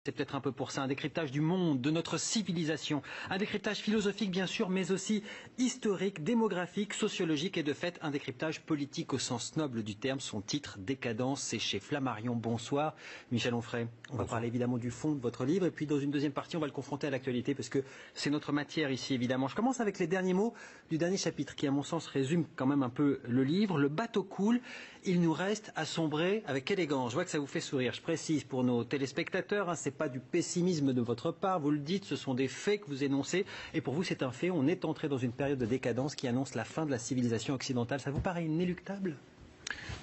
C'est peut-être un peu pour ça, un décryptage du monde, de notre civilisation, un décryptage philosophique bien sûr, mais aussi historique, démographique, sociologique et de fait un décryptage politique au sens noble du terme. Son titre, Décadence, c'est chez Flammarion. Bonsoir Michel Onfray. On va parler évidemment du fond de votre livre et puis dans une deuxième partie on va le confronter à l'actualité parce que c'est notre matière ici évidemment. Je commence avec les derniers mots du dernier chapitre qui à mon sens résume quand même un peu le livre. Le bateau coule, il nous reste à sombrer avec élégance. Je vois que ça vous fait sourire. Je précise pour nos téléspectateurs, c'est pas du pessimisme de votre part, vous le dites, ce sont des faits que vous énoncez et pour vous c'est un fait, on est entré dans une période de décadence qui annonce la fin de la civilisation occidentale. Ça vous paraît inéluctable ?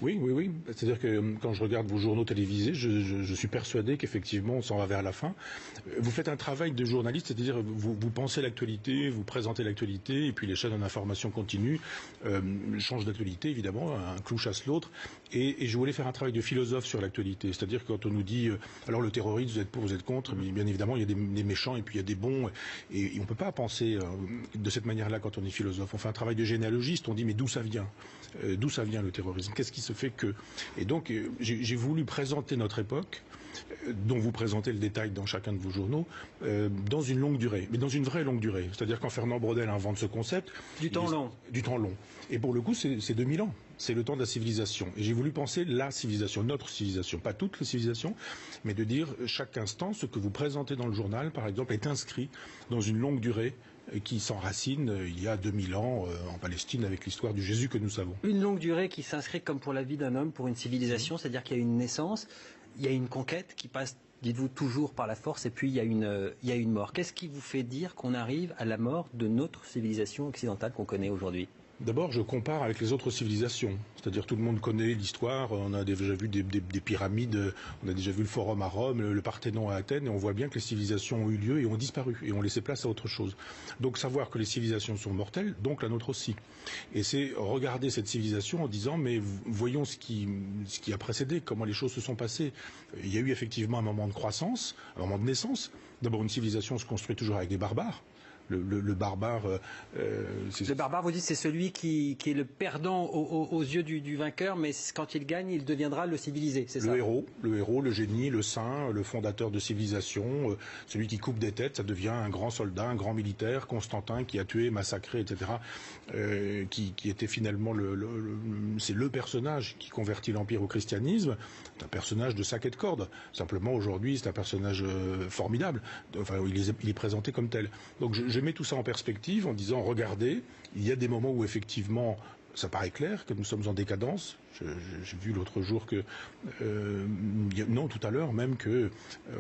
Oui. C'est-à-dire que quand je regarde vos journaux télévisés, je suis persuadé qu'effectivement on s'en va vers la fin. Vous faites un travail de journaliste, c'est-à-dire vous pensez l'actualité, vous présentez l'actualité, et puis les chaînes d'information continuent, changent d'actualité évidemment, un clou chasse l'autre. Et je voulais faire un travail de philosophe sur l'actualité, c'est-à-dire que quand on nous dit alors le terrorisme, vous êtes pour, vous êtes contre, mais bien évidemment il y a des méchants et puis il y a des bons, et on ne peut pas penser de cette manière-là quand on est philosophe. On fait un travail de généalogiste, on dit mais d'où ça vient le terrorisme? Qu'est-ce qui se fait que... Et donc, j'ai voulu présenter notre époque, dont vous présentez le détail dans chacun de vos journaux, dans une longue durée, mais dans une vraie longue durée. C'est-à-dire quand Fernand Braudel invente ce concept... Du temps long. Et pour le coup, c'est 2000 ans. C'est le temps de la civilisation. Et j'ai voulu penser la civilisation, notre civilisation, pas toutes les civilisations, mais de dire chaque instant, ce que vous présentez dans le journal, par exemple, est inscrit dans une longue durée qui s'enracine il y a 2000 ans en Palestine avec l'histoire du Jésus que nous savons. Une longue durée qui s'inscrit comme pour la vie d'un homme, pour une civilisation, c'est-à-dire qu'il y a une naissance, il y a une conquête qui passe, dites-vous, toujours par la force, et puis il y a une mort. Qu'est-ce qui vous fait dire qu'on arrive à la mort de notre civilisation occidentale qu'on connaît aujourd'hui ? D'abord, je compare avec les autres civilisations. C'est-à-dire, tout le monde connaît l'histoire. On a déjà vu des pyramides, on a déjà vu le Forum à Rome, le Parthénon à Athènes, et on voit bien que les civilisations ont eu lieu et ont disparu, et ont laissé place à autre chose. Donc, savoir que les civilisations sont mortelles, donc la nôtre aussi. Et c'est regarder cette civilisation en disant, mais voyons ce qui a précédé, comment les choses se sont passées. Il y a eu effectivement un moment de croissance, un moment de naissance. D'abord, une civilisation se construit toujours avec des barbares. Le barbare... le barbare, vous dites, c'est celui qui est le perdant aux yeux du vainqueur, mais quand il gagne, il deviendra le civilisé, c'est ça ? Le héros, le génie, le saint, le fondateur de civilisation, celui qui coupe des têtes, ça devient un grand soldat, un grand militaire, Constantin qui a tué, massacré, etc., qui était finalement c'est le personnage qui convertit l'Empire au christianisme. C'est un personnage de sac et de corde. Simplement, aujourd'hui, c'est un personnage formidable. Enfin, il est présenté comme tel. Donc, je mets tout ça en perspective en disant, regardez, il y a des moments où effectivement, ça paraît clair que nous sommes en décadence. J'ai vu l'autre jour que, tout à l'heure même que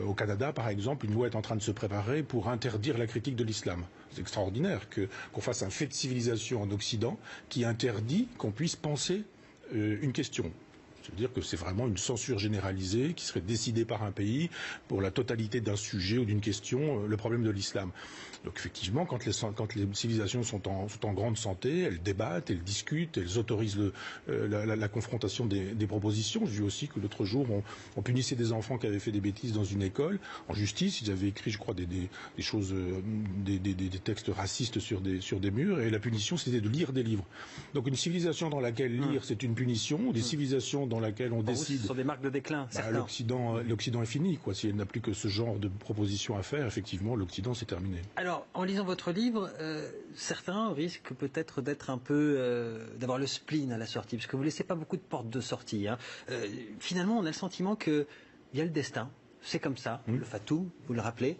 au Canada, par exemple, une loi est en train de se préparer pour interdire la critique de l'islam. C'est extraordinaire qu'on fasse un fait de civilisation en Occident qui interdit qu'on puisse penser une question. C'est-à-dire que c'est vraiment une censure généralisée qui serait décidée par un pays pour la totalité d'un sujet ou d'une question, le problème de l'islam. Donc effectivement, quand les civilisations sont en grande santé, elles débattent, elles discutent, elles autorisent la confrontation des propositions. J'ai vu aussi que l'autre jour, on punissait des enfants qui avaient fait des bêtises dans une école. En justice, ils avaient écrit, je crois, des choses, des textes racistes sur des murs, et la punition, c'était de lire des livres. Donc une civilisation dans laquelle lire, c'est une punition, des civilisations dans laquelle on décide... Ce sont des marques de déclin, l'Occident est fini, quoi. Si elle n'a plus que ce genre de propositions à faire, effectivement, l'Occident, c'est terminé. Alors, en lisant votre livre, certains risquent peut-être d'être un peu... d'avoir le spleen à la sortie, parce que vous ne laissez pas beaucoup de portes de sortie. Finalement, on a le sentiment qu'il y a le destin, c'est comme ça, le fatou, vous le rappelez,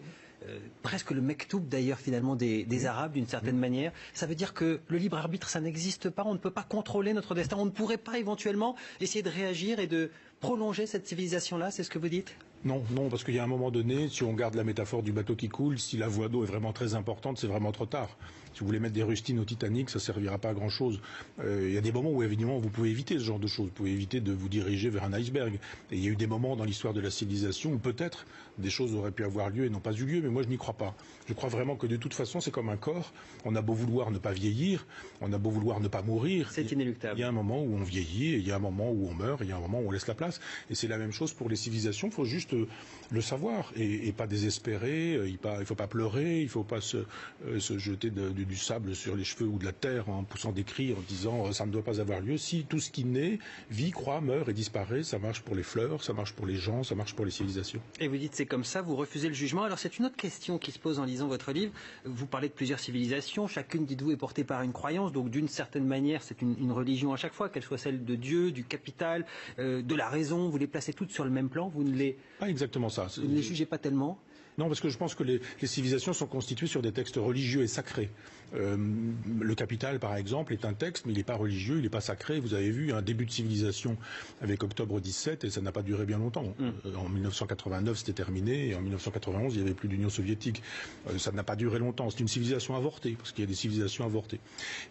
presque le mektoub d'ailleurs finalement des Arabes d'une certaine manière. Ça veut dire que le libre arbitre, ça n'existe pas, on ne peut pas contrôler notre destin, on ne pourrait pas éventuellement essayer de réagir et de prolonger cette civilisation-là, c'est ce que vous dites ? Non, parce qu'il y a un moment donné, si on garde la métaphore du bateau qui coule, si la voie d'eau est vraiment très importante, c'est vraiment trop tard. Si vous voulez mettre des rustines au Titanic, ça ne servira pas à grand-chose. Il y a des moments où, évidemment, vous pouvez éviter ce genre de choses. Vous pouvez éviter de vous diriger vers un iceberg. Et il y a eu des moments dans l'histoire de la civilisation où peut-être des choses auraient pu avoir lieu et n'ont pas eu lieu, mais moi je n'y crois pas. Je crois vraiment que de toute façon, c'est comme un corps. On a beau vouloir ne pas vieillir, on a beau vouloir ne pas mourir. C'est inéluctable. Il y a un moment où on vieillit, et il y a un moment où on meurt, et il y a un moment où on laisse la place. Et c'est la même chose pour les civilisations. Il faut juste le savoir et pas désespérer. Il faut pas pleurer, il faut pas se jeter du sable sur les cheveux ou de la terre en poussant des cris en disant ça ne doit pas avoir lieu. Si tout ce qui naît, vit, croît, meurt et disparaît, ça marche pour les fleurs, ça marche pour les gens, ça marche pour les civilisations. Et vous dites c'est comme ça, vous refusez le jugement. Alors c'est une autre question qui se pose en lisant votre livre. Vous parlez de plusieurs civilisations, chacune, dites-vous, est portée par une croyance, donc d'une certaine manière c'est une religion à chaque fois, qu'elle soit celle de Dieu, du capital, de la raison. Vous les placez toutes sur le même plan, vous ne les... Pas exactement ça. Vous ne les jugez pas tellement? Non, parce que je pense que les civilisations sont constituées sur des textes religieux et sacrés. Le Capital, par exemple, est un texte, mais il n'est pas religieux, il n'est pas sacré. Vous avez vu un début de civilisation avec Octobre 17, et ça n'a pas duré bien longtemps. En 1989, c'était terminé, et en 1991, il n'y avait plus d'Union soviétique. Ça n'a pas duré longtemps. C'est une civilisation avortée, parce qu'il y a des civilisations avortées.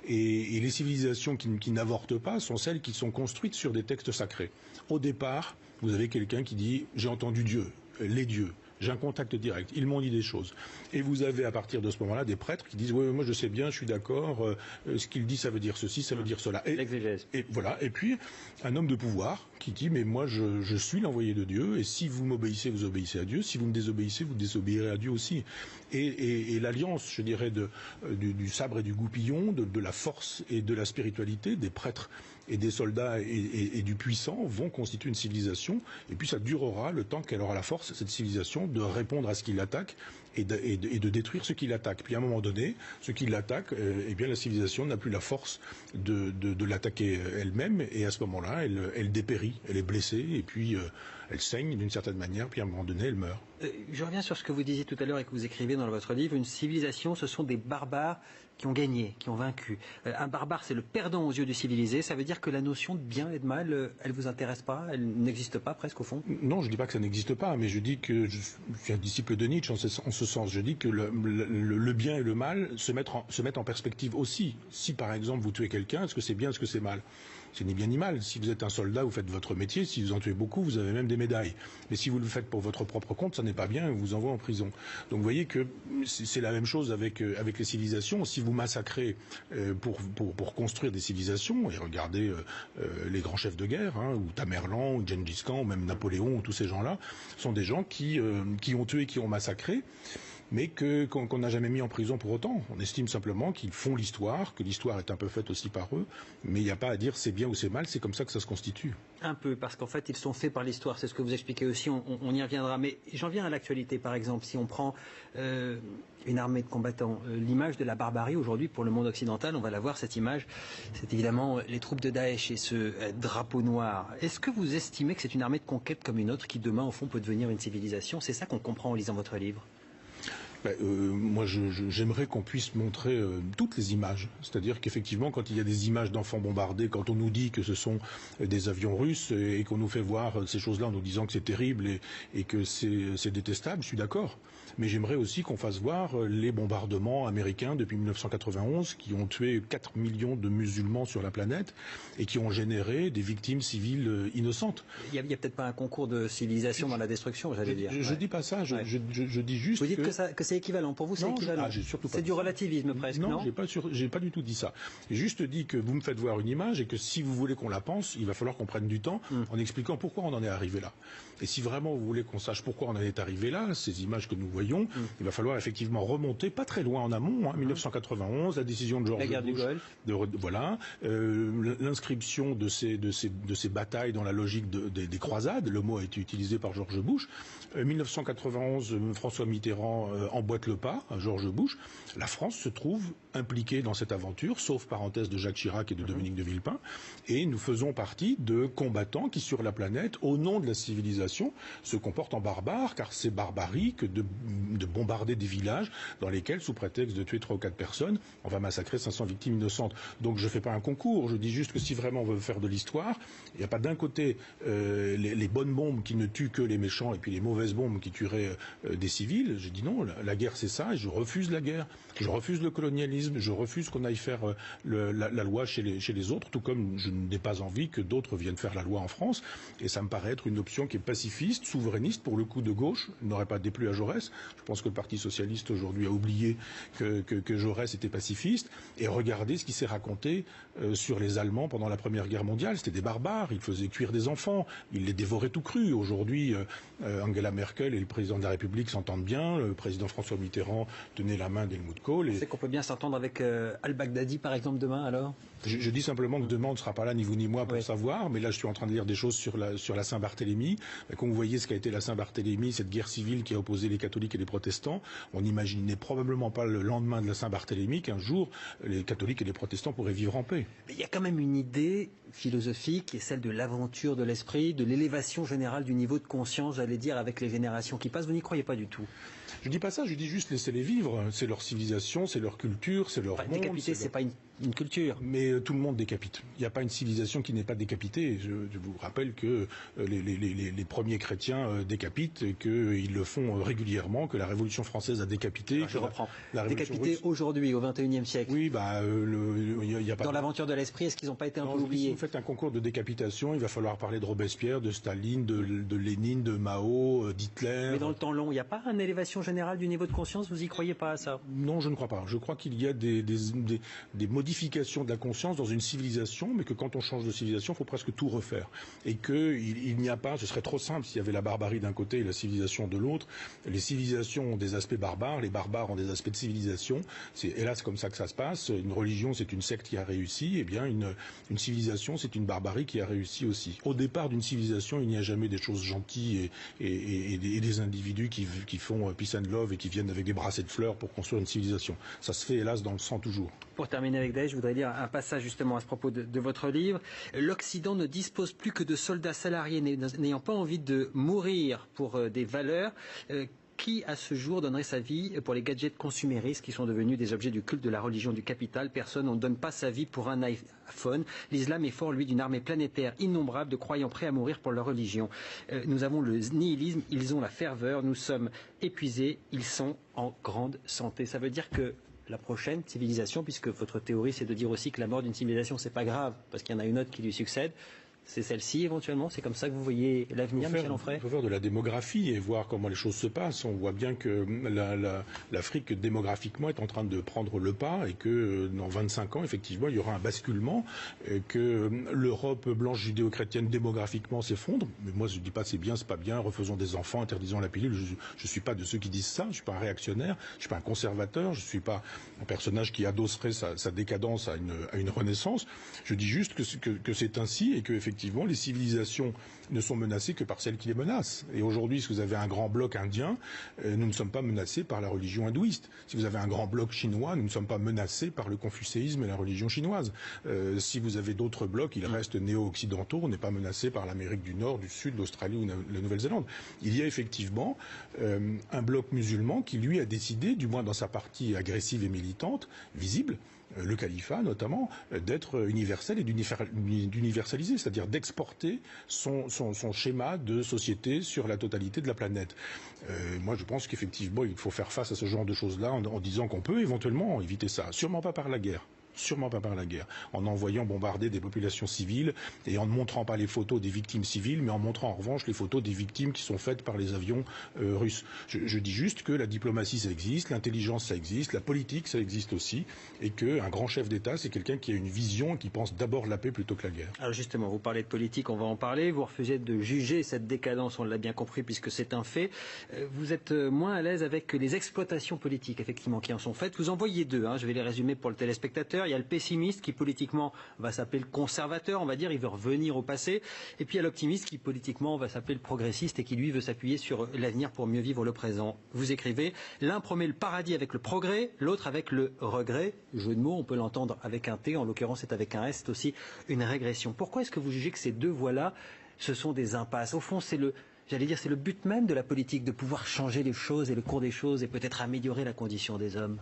Et les civilisations qui n'avortent pas sont celles qui sont construites sur des textes sacrés. Au départ, vous avez quelqu'un qui dit « j'ai entendu Dieu, les dieux ». J'ai un contact direct, ils m'ont dit des choses. Et vous avez à partir de ce moment-là des prêtres qui disent oui, moi je sais bien, je suis d'accord, ce qu'il dit ça veut dire ceci, ça veut dire cela. L'exégèse. Et voilà. Et puis un homme de pouvoir qui dit mais moi je suis l'envoyé de Dieu et si vous m'obéissez, vous obéissez à Dieu. Si vous me désobéissez, vous désobéirez à Dieu aussi. Et l'alliance, je dirais, du sabre et du goupillon, de la force et de la spiritualité des prêtres et des soldats et du puissant vont constituer une civilisation. Et puis ça durera le temps qu'elle aura la force, cette civilisation, de répondre à ce qui l'attaque et de détruire ce qui l'attaque. Puis à un moment donné, ce qui l'attaque, eh bien la civilisation n'a plus la force de l'attaquer elle-même. Et à ce moment-là, elle dépérit, elle est blessée et puis elle saigne d'une certaine manière. Puis à un moment donné, elle meurt. Je reviens sur ce que vous disiez tout à l'heure et que vous écrivez dans votre livre. Une civilisation, ce sont des barbares qui ont gagné, qui ont vaincu. Un barbare, c'est le perdant aux yeux du civilisé. Ça veut dire que la notion de bien et de mal, elle vous intéresse pas? Elle n'existe pas presque au fond? Non, je dis pas que ça n'existe pas, mais je dis que je suis un disciple de Nietzsche en ce sens. Je dis que le bien et le mal se mettent en perspective aussi. Si par exemple vous tuez quelqu'un, est-ce que c'est bien, est-ce que c'est mal? C'est ni bien ni mal. Si vous êtes un soldat, vous faites votre métier. Si vous en tuez beaucoup, vous avez même des médailles. Mais si vous le faites pour votre propre compte, ça n'est pas bien. On vous envoie en prison. Donc vous voyez que c'est la même chose avec les civilisations. Si vous massacrez pour construire des civilisations, et regardez les grands chefs de guerre, ou Tamerlan, ou Gengis Khan, ou même Napoléon, ou tous ces gens-là, sont des gens qui ont tué, qui ont massacré, mais qu'on n'a jamais mis en prison pour autant. On estime simplement qu'ils font l'histoire, que l'histoire est un peu faite aussi par eux, mais il n'y a pas à dire c'est bien ou c'est mal, c'est comme ça que ça se constitue. Un peu, parce qu'en fait, ils sont faits par l'histoire, c'est ce que vous expliquez aussi, on y reviendra. Mais j'en viens à l'actualité, par exemple, si on prend une armée de combattants, l'image de la barbarie aujourd'hui pour le monde occidental, on va la voir, cette image, c'est évidemment les troupes de Daesh et ce drapeau noir. Est-ce que vous estimez que c'est une armée de conquête comme une autre qui demain, au fond, peut devenir une civilisation? C'est ça qu'on comprend en lisant votre livre. Moi, j'aimerais qu'on puisse montrer toutes les images. C'est-à-dire qu'effectivement, quand il y a des images d'enfants bombardés, quand on nous dit que ce sont des avions russes et qu'on nous fait voir ces choses-là en nous disant que c'est terrible et que c'est détestable, je suis d'accord. Mais j'aimerais aussi qu'on fasse voir les bombardements américains depuis 1991 qui ont tué 4 millions de musulmans sur la planète et qui ont généré des victimes civiles innocentes. Il n'y a peut-être pas un concours de civilisation dans la destruction, j'allais dire. Je dis pas ça, je dis juste Vous dites que c'est équivalent, pour vous c'est équivalent. C'est du relativisme presque, non? J'ai pas du tout dit ça. J'ai juste dit que vous me faites voir une image et que si vous voulez qu'on la pense, il va falloir qu'on prenne du temps en expliquant pourquoi on en est arrivé là. Et si vraiment vous voulez qu'on sache pourquoi on en est arrivé là, ces images que nous voyons, il va falloir effectivement remonter pas très loin en amont, 1991, la décision de George Bush, la guerre du Golfe, voilà, l'inscription de ces batailles dans la logique des croisades. Le mot a été utilisé par George Bush. 1991, François Mitterrand emboîte le pas à George Bush. La France se trouve impliquée dans cette aventure, sauf parenthèse de Jacques Chirac et de Dominique de Villepin, et nous faisons partie de combattants qui, sur la planète, au nom de la civilisation, se comportent en barbares, car c'est barbarique de bombarder des villages dans lesquels, sous prétexte de tuer 3 ou 4 personnes, on va massacrer 500 victimes innocentes. Donc je ne fais pas un concours, je dis juste que si vraiment on veut faire de l'histoire, il n'y a pas d'un côté les bonnes bombes qui ne tuent que les méchants et puis les mauvaises bombes qui tueraient des civils. Je dis non, La guerre, c'est ça, et je refuse la guerre. Je refuse le colonialisme, je refuse qu'on aille faire la loi chez les autres, tout comme je n'ai pas envie que d'autres viennent faire la loi en France. Et ça me paraît être une option qui est pacifiste, souverainiste, pour le coup de gauche, n'aurait pas déplu à Jaurès. Je pense que le Parti socialiste aujourd'hui a oublié que Jaurès était pacifiste. Et regardez ce qui s'est raconté sur les Allemands pendant la Première Guerre mondiale. C'était des barbares, ils faisaient cuire des enfants, ils les dévoraient tout crus. Aujourd'hui, Angela Merkel et le président de la République s'entendent bien. Le président François Mitterrand tenait la main d'Helmut Kohl. C'est qu'on peut bien s'entendre avec al-Baghdadi, par exemple, demain, alors? Je dis simplement que demain, on ne sera pas là, ni vous ni moi, pour savoir. Mais là, je suis en train de lire des choses sur la Saint-Barthélemy. Quand vous voyez ce qu'a été la Saint-Barthélemy, cette guerre civile qui a opposé les catholiques et les protestants, on n'imaginait probablement pas le lendemain de la Saint-Barthélemy qu'un jour, les catholiques et les protestants pourraient vivre en paix. Mais il y a quand même une idée philosophique qui est celle de l'aventure de l'esprit, de l'élévation générale du niveau de conscience, j'allais dire, avec les générations qui passent. Vous n'y croyez pas du tout? Je dis pas ça, je dis juste laissez-les vivre. C'est leur civilisation, c'est leur culture, c'est leur monde. Décapiter, c'est pas une culture. Mais tout le monde décapite. Il n'y a pas une civilisation qui n'est pas décapitée. Je vous rappelle que les premiers chrétiens décapitent et qu'ils le font régulièrement, que la Révolution française a décapité. Alors, je reprends. Décapité aujourd'hui, au XXIe siècle. Oui, il y a pas. Dans l'aventure de l'esprit, est-ce qu'ils n'ont pas été un peu oubliés? Si vous faites un concours de décapitation, il va falloir parler de Robespierre, de Staline, de Lénine, de Mao, d'Hitler. Mais dans le temps long, il n'y a pas une élévation générale du niveau de conscience? Vous y croyez pas à ça? Non, je ne crois pas. Je crois qu'il y a des modification de la conscience dans une civilisation, mais que quand on change de civilisation, il faut presque tout refaire. Et qu'il n'y a pas, ce serait trop simple s'il y avait la barbarie d'un côté et la civilisation de l'autre. Les civilisations ont des aspects barbares, les barbares ont des aspects de civilisation. C'est hélas comme ça que ça se passe. Une religion, c'est une secte qui a réussi. Eh bien, une civilisation, c'est une barbarie qui a réussi aussi. Au départ d'une civilisation, il n'y a jamais des choses gentilles et des individus qui font peace and love et qui viennent avec des brassées de fleurs pour construire une civilisation. Ça se fait hélas dans le sang toujours. Pour terminer avec Daesh, je voudrais lire un passage justement à ce propos de votre livre. L'Occident ne dispose plus que de soldats salariés n'ayant pas envie de mourir pour des valeurs. Qui, à ce jour, donnerait sa vie pour les gadgets consuméristes qui sont devenus des objets du culte de la religion du capital? Personne, on ne donne pas sa vie pour un iPhone. L'islam est fort, lui, d'une armée planétaire innombrable de croyants prêts à mourir pour leur religion. Nous avons le nihilisme, ils ont la ferveur, nous sommes épuisés, ils sont en grande santé. Ça veut dire que la prochaine civilisation, puisque votre théorie c'est de dire aussi que la mort d'une civilisation c'est pas grave, parce qu'il y en a une autre qui lui succède, c'est celle-ci éventuellement? C'est comme ça que vous voyez l'avenir, Michel Onfray? Il faut faire de la démographie et voir comment les choses se passent. On voit bien que l'Afrique démographiquement est en train de prendre le pas et que dans 25 ans, effectivement, il y aura un basculement, que l'Europe blanche judéo-chrétienne démographiquement s'effondre. Mais moi, je ne dis pas c'est bien, c'est pas bien, refaisons des enfants, interdisons la pilule. Je ne suis pas de ceux qui disent ça, je ne suis pas un réactionnaire, je ne suis pas un conservateur, je ne suis pas un personnage qui adosserait sa décadence à une renaissance. Je dis juste que c'est ainsi et que effectivement, les civilisations ne sont menacées que par celles qui les menacent. Et aujourd'hui, si vous avez un grand bloc indien, nous ne sommes pas menacés par la religion hindouiste. Si vous avez un grand bloc chinois, nous ne sommes pas menacés par le confucéisme et la religion chinoise. Si vous avez d'autres blocs, ils restent néo-occidentaux, on n'est pas menacé par l'Amérique du Nord, du Sud, l'Australie ou la Nouvelle-Zélande. Il y a effectivement un bloc musulman qui, lui, a décidé, du moins dans sa partie agressive et militante, visible, le califat notamment, d'être universel et d'universaliser, c'est-à-dire d'exporter son schéma de société sur la totalité de la planète. Moi, je pense qu'effectivement, il faut faire face à ce genre de choses-là en disant qu'on peut éventuellement éviter ça. Sûrement pas par la guerre. Sûrement pas par la guerre, en envoyant bombarder des populations civiles et en ne montrant pas les photos des victimes civiles, mais en montrant en revanche les photos des victimes qui sont faites par les avions russes. Je dis juste que la diplomatie ça existe, l'intelligence ça existe, la politique ça existe aussi, et qu'un grand chef d'État c'est quelqu'un qui a une vision et qui pense d'abord la paix plutôt que la guerre. Alors justement, vous parlez de politique, on va en parler, vous refusez de juger cette décadence, on l'a bien compris puisque c'est un fait. Vous êtes moins à l'aise avec les exploitations politiques effectivement qui en sont faites. Vous en voyez deux, je vais les résumer pour le téléspectateur. Il y a le pessimiste qui politiquement va s'appeler le conservateur, on va dire, il veut revenir au passé. Et puis il y a l'optimiste qui politiquement va s'appeler le progressiste et qui lui veut s'appuyer sur l'avenir pour mieux vivre le présent. Vous écrivez, l'un promet le paradis avec le progrès, l'autre avec le regret. Jeu de mots, on peut l'entendre avec un T, en l'occurrence c'est avec un S, c'est aussi une régression. Pourquoi est-ce que vous jugez que ces deux voies-là, ce sont des impasses? Au fond, c'est le but même de la politique, de pouvoir changer les choses et le cours des choses et peut-être améliorer la condition des hommes.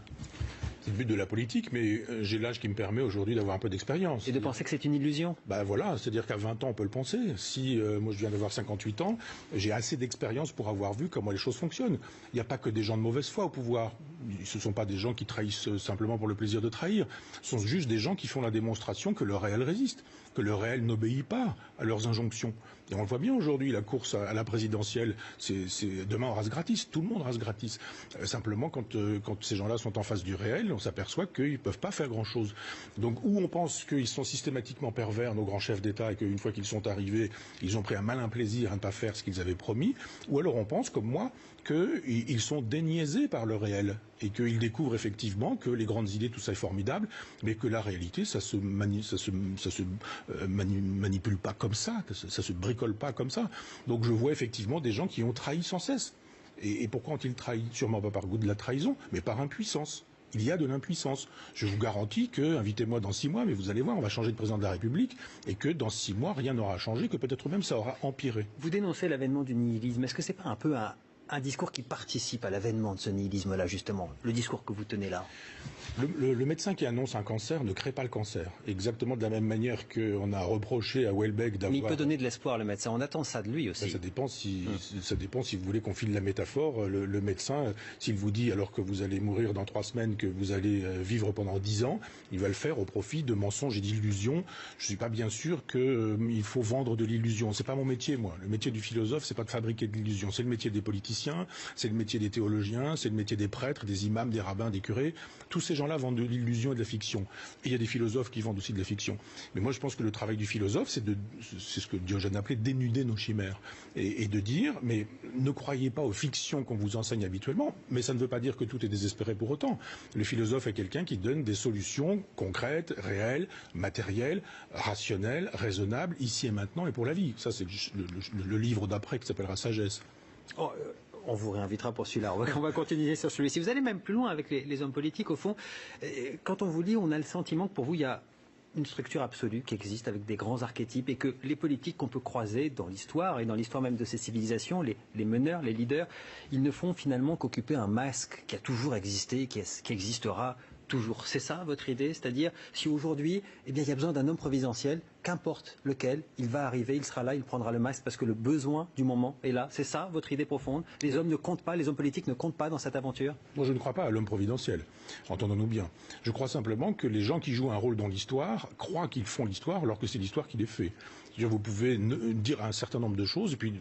C'est le but de la politique, mais j'ai l'âge qui me permet aujourd'hui d'avoir un peu d'expérience. Et de penser que c'est une illusion? Ben voilà, c'est-à-dire qu'à 20 ans, on peut le penser. Si moi je viens d'avoir 58 ans, j'ai assez d'expérience pour avoir vu comment les choses fonctionnent. Il n'y a pas que des gens de mauvaise foi au pouvoir. Ce ne sont pas des gens qui trahissent simplement pour le plaisir de trahir. Ce sont juste des gens qui font la démonstration que le réel résiste, que le réel n'obéit pas à leurs injonctions. Et on le voit bien aujourd'hui, la course à la présidentielle, demain on rase gratis, tout le monde rase gratis. Simplement, quand ces gens-là sont en face du réel, on s'aperçoit qu'ils ne peuvent pas faire grand-chose. Donc, où on pense qu'ils sont systématiquement pervers, nos grands chefs d'État, et qu'une fois qu'ils sont arrivés, ils ont pris un malin plaisir à ne pas faire ce qu'ils avaient promis, ou alors on pense, comme moi, qu'ils sont déniaisés par le réel et qu'ils découvrent effectivement que les grandes idées, tout ça est formidable, mais que la réalité, ça se manipule pas comme ça, ça se bricole pas comme ça. Donc je vois effectivement des gens qui ont trahi sans cesse. Et pourquoi ont-ils trahi? Sûrement pas par goût de la trahison, mais par impuissance. Il y a de l'impuissance. Je vous garantis que, invitez-moi dans 6 mois, mais vous allez voir, on va changer de président de la République, et que dans 6 mois, rien n'aura changé, que peut-être même ça aura empiré. Vous dénoncez l'avènement du nihilisme. Est-ce que c'est pas un peu un discours qui participe à l'avènement de ce nihilisme-là, justement, le discours que vous tenez là? Le médecin qui annonce un cancer ne crée pas le cancer. Exactement de la même manière qu'on a reproché à Houellebecq d'avoir... Mais il peut donner de l'espoir, le médecin. On attend ça de lui aussi. Ça dépend si vous voulez qu'on file la métaphore. Le médecin, s'il vous dit, alors que vous allez mourir dans 3 semaines, que vous allez vivre pendant 10 ans, il va le faire au profit de mensonges et d'illusions. Je ne suis pas bien sûr qu'il faut vendre de l'illusion. C'est pas mon métier, moi. Le métier du philosophe, c'est pas de fabriquer de l'illusion. C'est le métier des politiciens, c'est le métier des théologiens, c'est le métier des prêtres, des imams, des rabbins, des curés. Tous ces gens-là vendent de l'illusion et de la fiction. Et il y a des philosophes qui vendent aussi de la fiction. Mais moi, je pense que le travail du philosophe, c'est ce que Diogène appelait dénuder nos chimères. Et de dire, mais ne croyez pas aux fictions qu'on vous enseigne habituellement, mais ça ne veut pas dire que tout est désespéré pour autant. Le philosophe est quelqu'un qui donne des solutions concrètes, réelles, matérielles, rationnelles, raisonnables, ici et maintenant et pour la vie. Ça, c'est le livre d'après qui s'appellera Sagesse. On vous réinvitera pour celui-là. On va continuer sur celui-ci. Vous allez même plus loin avec les hommes politiques. Au fond, quand on vous lit, on a le sentiment que pour vous, il y a une structure absolue qui existe avec des grands archétypes et que les politiques qu'on peut croiser dans l'histoire et dans l'histoire même de ces civilisations, les meneurs, les leaders, ils ne font finalement qu'occuper un masque qui a toujours existé, qui existera toujours. C'est ça votre idée? C'est-à-dire, si aujourd'hui, il y a besoin d'un homme providentiel, qu'importe lequel, il va arriver, il sera là, il prendra le masque parce que le besoin du moment est là. C'est ça votre idée profonde? Les hommes ne comptent pas, les hommes politiques ne comptent pas dans cette aventure? Moi, je ne crois pas à l'homme providentiel. Entendons-nous bien. Je crois simplement que les gens qui jouent un rôle dans l'histoire croient qu'ils font l'histoire alors que c'est l'histoire qui les fait. Vous pouvez dire un certain nombre de choses et puis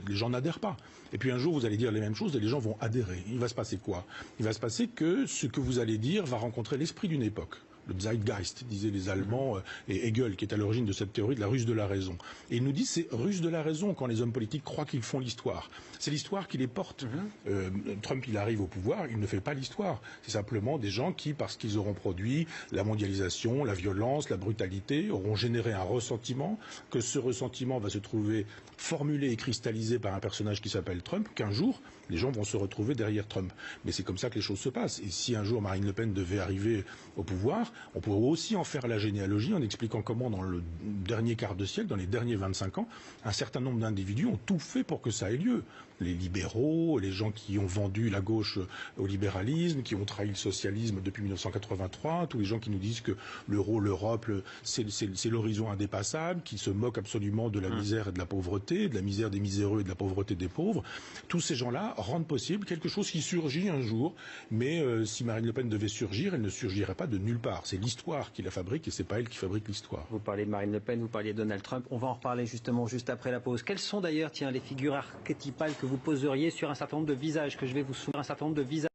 les gens n'adhèrent pas. Et puis un jour, vous allez dire les mêmes choses et les gens vont adhérer. Il va se passer quoi? Il va se passer que ce que vous allez dire va rencontrer l'esprit d'une époque. Le Zeitgeist, disaient les Allemands, et Hegel, qui est à l'origine de cette théorie de la ruse de la raison. Et il nous dit c'est ruse de la raison quand les hommes politiques croient qu'ils font l'histoire. C'est l'histoire qui les porte. Trump, il arrive au pouvoir, il ne fait pas l'histoire. C'est simplement des gens qui, parce qu'ils auront produit la mondialisation, la violence, la brutalité, auront généré un ressentiment, que ce ressentiment va se trouver formulé et cristallisé par un personnage qui s'appelle Trump, qu'un jour, les gens vont se retrouver derrière Trump. Mais c'est comme ça que les choses se passent. Et si un jour Marine Le Pen devait arriver au pouvoir, on pourrait aussi en faire la généalogie en expliquant comment dans le dernier quart de siècle, dans les derniers 25 ans, un certain nombre d'individus ont tout fait pour que ça ait lieu. Les libéraux, les gens qui ont vendu la gauche au libéralisme, qui ont trahi le socialisme depuis 1983, tous les gens qui nous disent que l'euro, l'Europe, c'est l'horizon indépassable, qui se moquent absolument de la misère et de la pauvreté, de la misère des miséreux et de la pauvreté des pauvres. Tous ces gens-là rendent possible quelque chose qui surgit un jour, mais si Marine Le Pen devait surgir, elle ne surgirait pas de nulle part. C'est l'histoire qui la fabrique et c'est pas elle qui fabrique l'histoire. Vous parlez de Marine Le Pen, vous parliez de Donald Trump. On va en reparler justement juste après la pause. Quelles sont d'ailleurs, les figures archétypales que vous poseriez sur un certain nombre de visages que je vais vous soumettre, un certain nombre de visages